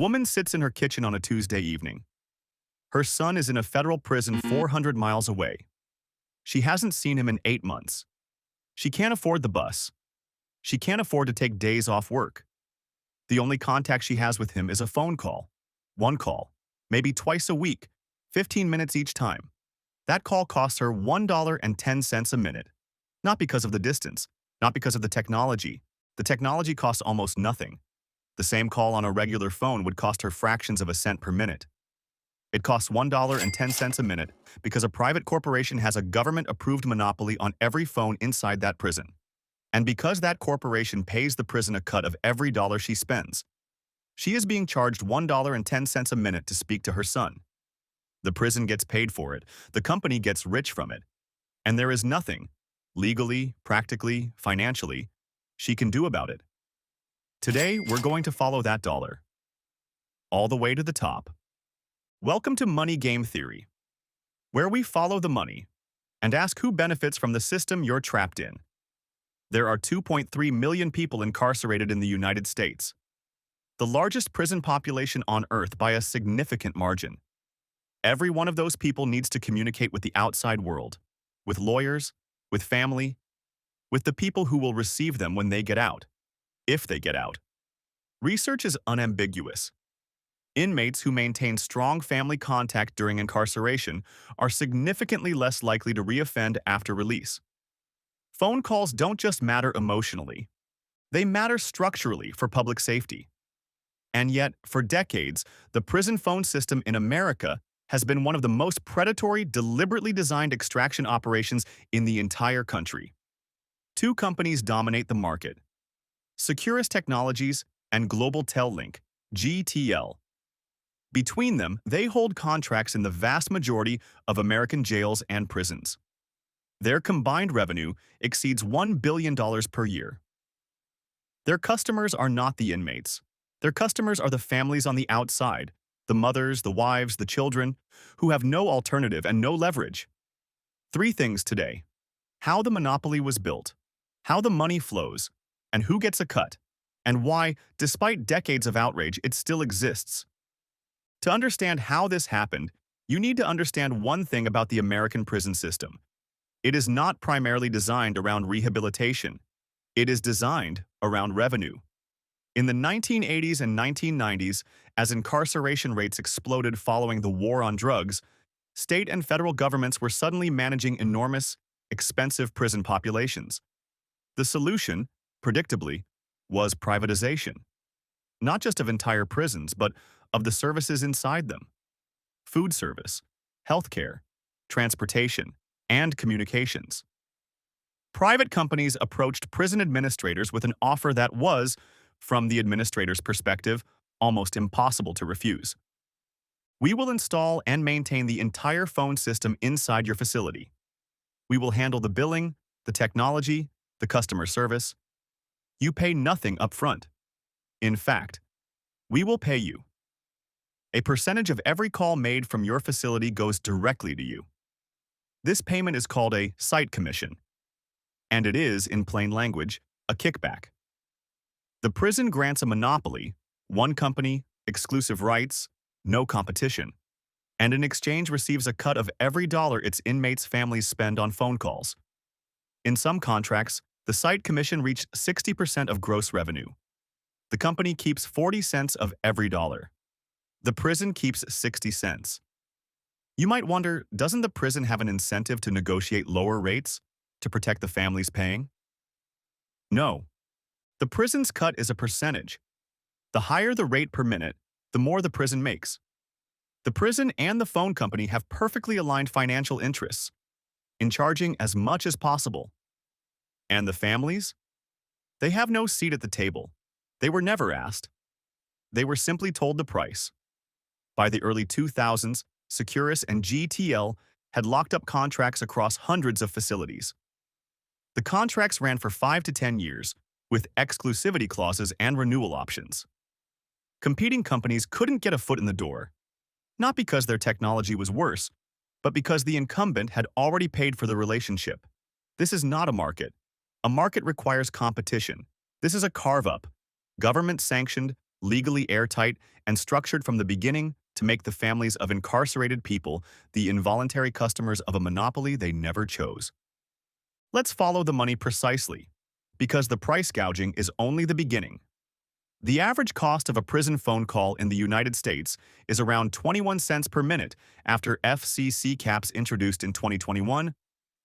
woman sits in her kitchen on a Tuesday evening. Her son is in a federal prison 400 miles away. She hasn't seen him in 8 months. She can't afford the bus. She can't afford to take days off work. The only contact she has with him is a phone call. One call, maybe twice a week, 15 minutes each time. That call costs her $1.10 a minute. Not because of the distance, not because of the technology. The technology costs almost nothing. The same call on a regular phone would cost her fractions of a cent per minute. It costs $1.10 a minute because a private corporation has a government-approved monopoly on every phone inside that prison. And because that corporation pays the prison a cut of every dollar she spends, she is being charged $1.10 a minute to speak to her son. The prison gets paid for it, the company gets rich from it, and there is nothing, legally, practically, financially, she can do about it. Today, we're going to follow that dollar, all the way to the top. Welcome to Money Game Theory, where we follow the money and ask who benefits from the system you're trapped in. There are 2.3 million people incarcerated in the United States, the largest prison population on Earth by a significant margin. Every one of those people needs to communicate with the outside world, with lawyers, with family, with the people who will receive them when they get out, if they get out. Research is unambiguous. Inmates who maintain strong family contact during incarceration are significantly less likely to reoffend after release. Phone calls don't just matter emotionally. They matter structurally for public safety. And yet, for decades, the prison phone system in America has been one of the most predatory, deliberately designed extraction operations in the entire country. Two companies dominate the market: Securus Technologies and Global Tel Link, GTL. Between them, they hold contracts in the vast majority of American jails and prisons. Their combined revenue exceeds $1 billion per year. Their customers are not the inmates. Their customers are the families on the outside, the mothers, the wives, the children, who have no alternative and no leverage. 3 things today: how the monopoly was built, how the money flows, and who gets a cut, and why, despite decades of outrage, it still exists. To understand how this happened, you need to understand one thing about the American prison system. It is not primarily designed around rehabilitation. It is designed around revenue. In the 1980s and 1990s, as incarceration rates exploded following the war on drugs, state and federal governments were suddenly managing enormous, expensive prison populations. The solution, predictably, was privatization. Not just of entire prisons, but of the services inside them: food service, healthcare, transportation, and communications. Private companies approached prison administrators with an offer that was, from the administrator's perspective, almost impossible to refuse. We will install and maintain the entire phone system inside your facility. We will handle the billing, the technology, the customer service. You pay nothing up front. In fact, we will pay you. A percentage of every call made from your facility goes directly to you. This payment is called a site commission, and it is, in plain language, a kickback. The prison grants a monopoly, one company, exclusive rights, no competition, and in exchange receives a cut of every dollar its inmates' families spend on phone calls. In some contracts, the site commission reached 60% of gross revenue. The company keeps 40 cents of every dollar. The prison keeps 60 cents. You might wonder, doesn't the prison have an incentive to negotiate lower rates to protect the families paying? No. The prison's cut is a percentage. The higher the rate per minute, the more the prison makes. The prison and the phone company have perfectly aligned financial interests in charging as much as possible. And the families? They have no seat at the table. They were never asked. They were simply told the price. By the early 2000s, Securus and GTL had locked up contracts across hundreds of facilities. The contracts ran for 5 to 10 years, with exclusivity clauses and renewal options. Competing companies couldn't get a foot in the door, not because their technology was worse, but because the incumbent had already paid for the relationship. This is not a market. A market requires competition. This is a carve-up, government-sanctioned, legally airtight, and structured from the beginning to make the families of incarcerated people the involuntary customers of a monopoly they never chose. Let's follow the money precisely, because the price gouging is only the beginning. The average cost of a prison phone call in the United States is around 21 cents per minute after FCC caps introduced in 2021,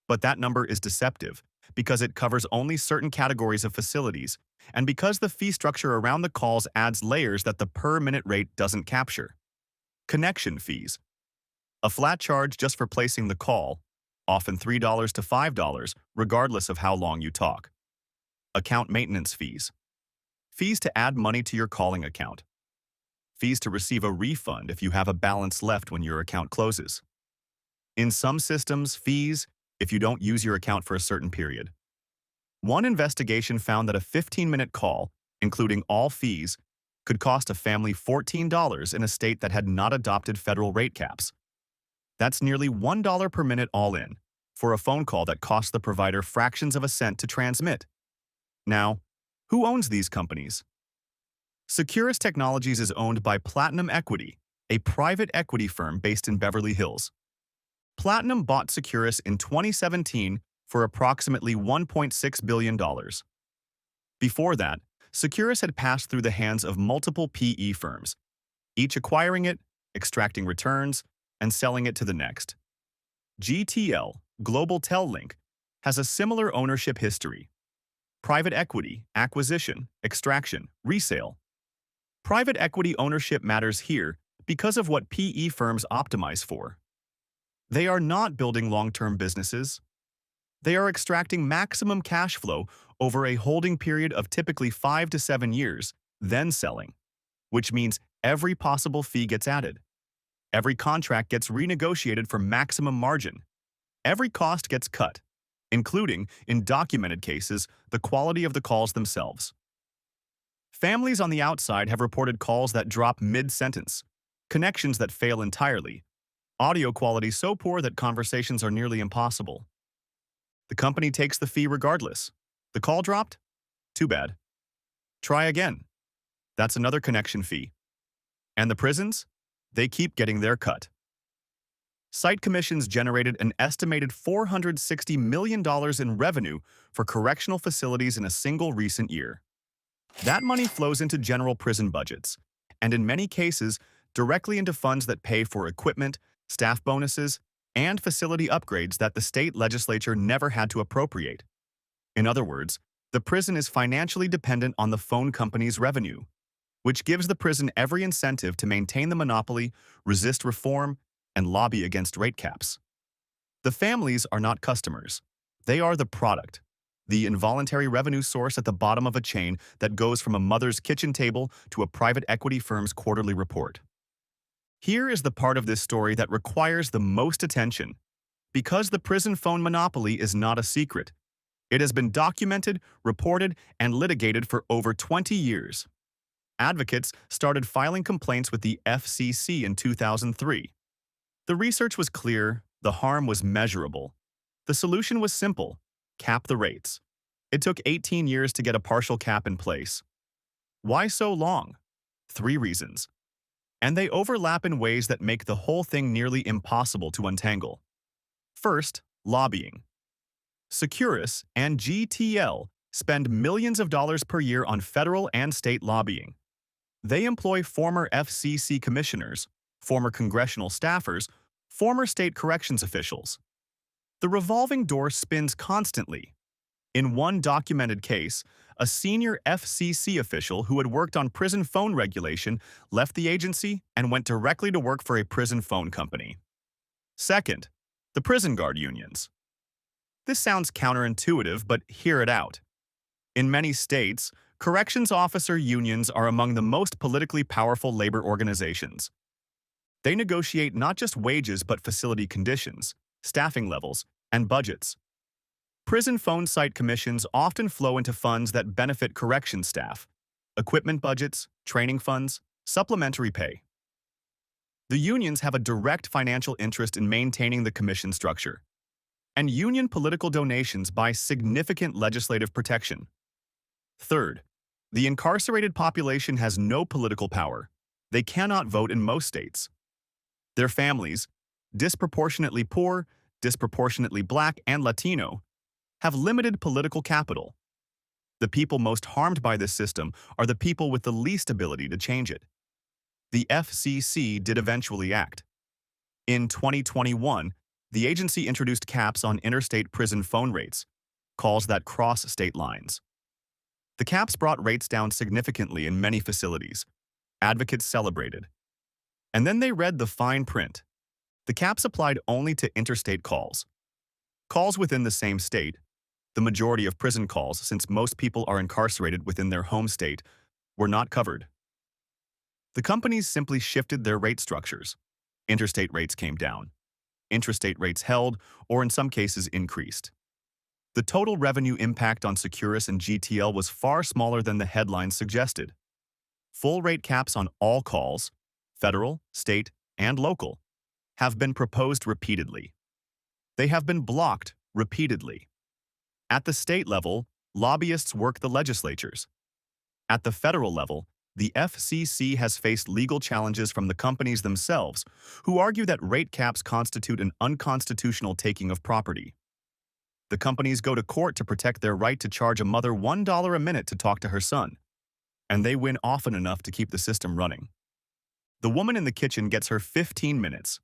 but that number is deceptive because it covers only certain categories of facilities and because the fee structure around the calls adds layers that the per-minute rate doesn't capture. Connection fees. A flat charge just for placing the call, often $3 to $5, regardless of how long you talk. Account maintenance fees. Fees to add money to your calling account. Fees to receive a refund if you have a balance left when your account closes. In some systems, fees if you don't use your account for a certain period. One investigation found that a 15-minute call, including all fees, could cost a family $14 in a state that had not adopted federal rate caps. That's nearly $1 per minute all in, for a phone call that cost the provider fractions of a cent to transmit. Now, who owns these companies? Securus Technologies is owned by Platinum Equity, a private equity firm based in Beverly Hills. Platinum bought Securus in 2017 for approximately $1.6 billion. Before that, Securus had passed through the hands of multiple PE firms, each acquiring it, extracting returns, and selling it to the next. GTL, Global Tel Link, has a similar ownership history. Private equity, acquisition, extraction, resale. Private equity ownership matters here because of what PE firms optimize for. They are not building long-term businesses. They are extracting maximum cash flow over a holding period of typically 5 to 7 years, then selling, which means every possible fee gets added. Every contract gets renegotiated for maximum margin. Every cost gets cut, including, in documented cases, the quality of the calls themselves. Families on the outside have reported calls that drop mid-sentence, connections that fail entirely, audio quality so poor that conversations are nearly impossible. The company takes the fee regardless. The call dropped? Too bad. Try again. That's another connection fee. And the prisons? They keep getting their cut. Site commissions generated an estimated $460 million in revenue for correctional facilities in a single recent year. That money flows into general prison budgets, and in many cases, directly into funds that pay for equipment, staff bonuses, and facility upgrades that the state legislature never had to appropriate. In other words, the prison is financially dependent on the phone company's revenue, which gives the prison every incentive to maintain the monopoly, resist reform, and lobby against rate caps. The families are not customers. They are the product, the involuntary revenue source at the bottom of a chain that goes from a mother's kitchen table to a private equity firm's quarterly report. Here is the part of this story that requires the most attention. Because the prison phone monopoly is not a secret. It has been documented, reported, and litigated for over 20 years. Advocates started filing complaints with the FCC in 2003. The research was clear, the harm was measurable. The solution was simple: cap the rates. It took 18 years to get a partial cap in place. Why so long? 3 reasons. And they overlap in ways that make the whole thing nearly impossible to untangle. First, lobbying. Securus and GTL spend millions of dollars per year on federal and state lobbying. They employ former FCC commissioners, former congressional staffers, former state corrections officials. The revolving door spins constantly. In one documented case, a senior FCC official who had worked on prison phone regulation left the agency and went directly to work for a prison phone company. Second, the prison guard unions. This sounds counterintuitive, but hear it out. In many states, corrections officer unions are among the most politically powerful labor organizations. They negotiate not just wages but facility conditions, staffing levels, and budgets. Prison phone site commissions often flow into funds that benefit corrections staff, equipment budgets, training funds, supplementary pay. The unions have a direct financial interest in maintaining the commission structure, and union political donations buy significant legislative protection. Third, The incarcerated population has no political power. They cannot vote in most states. Their families, disproportionately poor, disproportionately Black and Latino, have limited political capital. The people most harmed by this system are the people with the least ability to change it. The FCC did eventually act. In 2021, the agency introduced caps on interstate prison phone rates, calls that cross state lines. The caps brought rates down significantly in many facilities. Advocates celebrated. And then they read the fine print. The caps applied only to interstate calls. Calls within the same state, the majority of prison calls, since most people are incarcerated within their home state, were not covered. The companies simply shifted their rate structures. Interstate rates came down. Intrastate rates held, or in some cases increased. The total revenue impact on Securus and GTL was far smaller than the headlines suggested. Full rate caps on all calls, federal, state, and local, have been proposed repeatedly. They have been blocked repeatedly. At the state level, lobbyists work the legislatures. At the federal level, the FCC has faced legal challenges from the companies themselves, who argue that rate caps constitute an unconstitutional taking of property. The companies go to court to protect their right to charge a mother $1 a minute to talk to her son, and they win often enough to keep the system running. The woman in the kitchen gets her 15 minutes.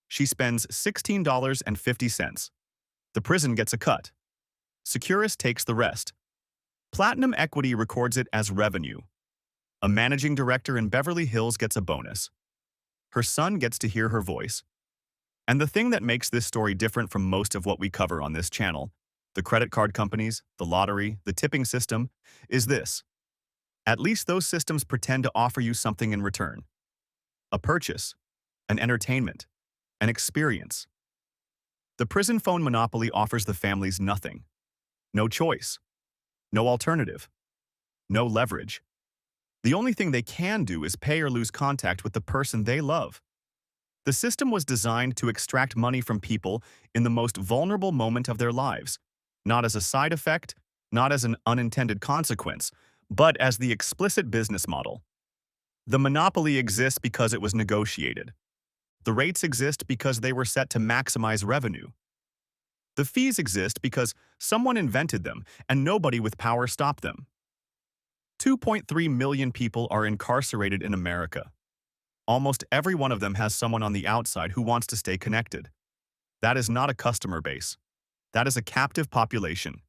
She spends $16.50. The prison gets a cut. Securus takes the rest. Platinum Equity records it as revenue. A managing director in Beverly Hills gets a bonus. Her son gets to hear her voice. And the thing that makes this story different from most of what we cover on this channel, the credit card companies, the lottery, the tipping system, is this. At least those systems pretend to offer you something in return. A purchase, an entertainment, an experience. The prison phone monopoly offers the families nothing. No choice. No alternative. No leverage. The only thing they can do is pay or lose contact with the person they love. The system was designed to extract money from people in the most vulnerable moment of their lives, not as a side effect, not as an unintended consequence, but as the explicit business model. The monopoly exists because it was negotiated. The rates exist because they were set to maximize revenue. The fees exist because someone invented them and nobody with power stopped them. 2.3 million people are incarcerated in America. Almost every one of them has someone on the outside who wants to stay connected. That is not a customer base. That is a captive population.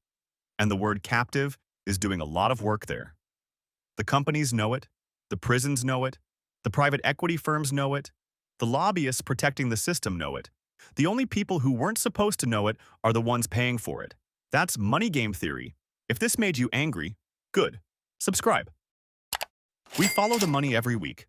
And the word captive is doing a lot of work there. The companies know it. The prisons know it. The private equity firms know it. The lobbyists protecting the system know it. The only people who weren't supposed to know it are the ones paying for it. That's money game theory. If this made you angry, good. Subscribe. We follow the money every week.